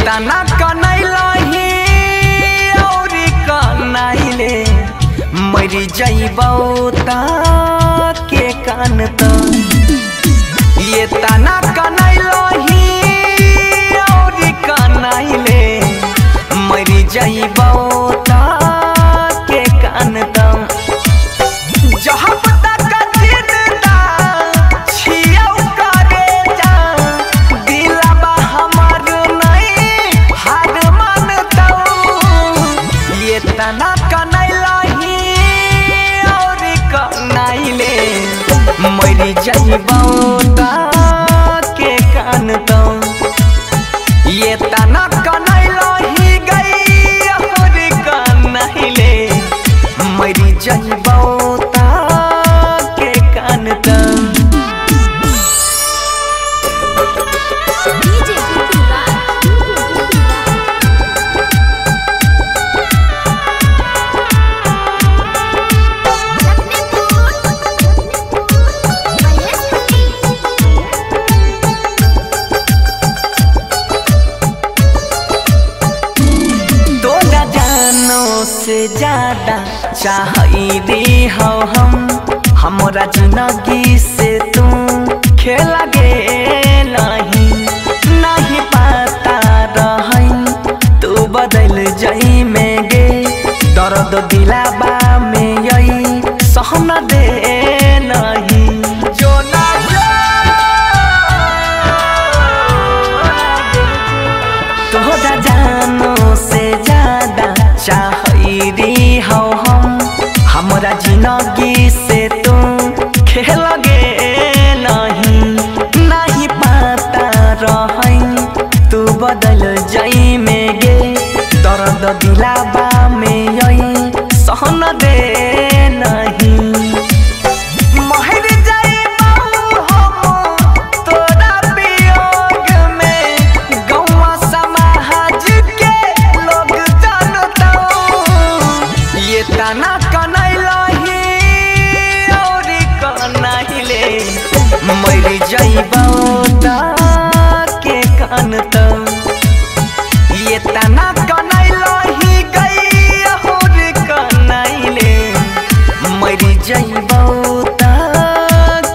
तना कनैलही और कनैले मरी जइबौ त के कान त ये तना कनैलही और कनैले मरी जइबौ त के कान त जहाँ तना कनैलही और कनैले मरी जइबौ त के कान त ये तना कनैलही गई और कनैले मरी जइबौ त के कान त से ज्यादा चाहिए हो हम हमरा जिंदगी से तू खेला गे नहीं पता रही तू बदल जाई में गे दर्द दिलाबा में यही सहन दे नहीं जो ना तोहरा जानो से ज्यादा चाहिए हो हम हमरा जिंदगी से तू खेल गे नहीं पता रही तू बदल जाई में गे दर्द दिलाबा में यही सहन दे नहीं तना कनैलही और कनैले मरी जइबौ त के कान त ये तना कनैलही गई और कनैले मरी जइबौ त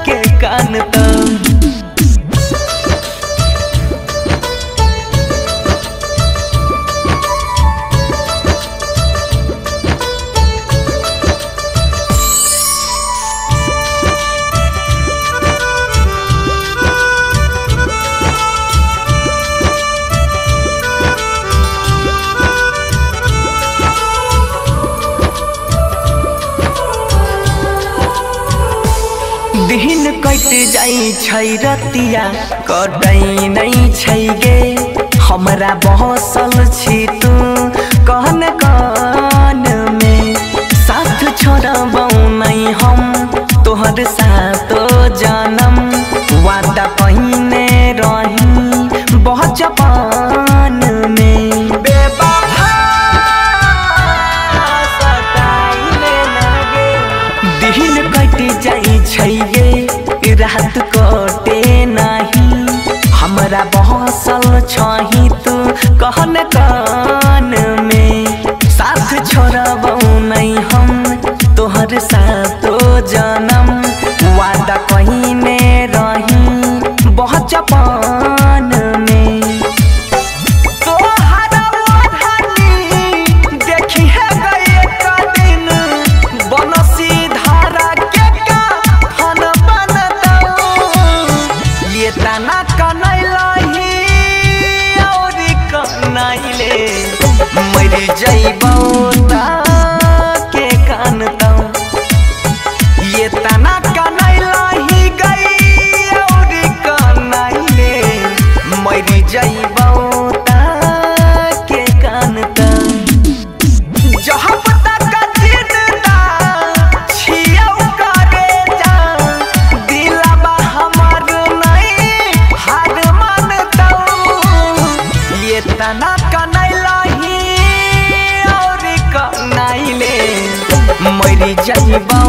के कान त दिन कट जाई छै रतिया कटै नहीं छै गे हमरा बहसल छी तू कहन कान में साथ छोड़बौ नहीं हम तोहर साथ जानम वादा पहिने रही बचपन में बेवफा सताइले लागे दिन कट जाई छै गे रात कटे नहीं हमरा बहसल छही तू कहन कान में साथ छोड़बौ नहीं हम तोहर साथ जानम वादा कहीने रही बचपन में तना कनैलही और कनैले मरी जइबौ त के कान त ये तना कनैलही गई और कनैले मरी जइबौ त के कान त जहाँ तना कनैलही और कनैले मरी जइबौ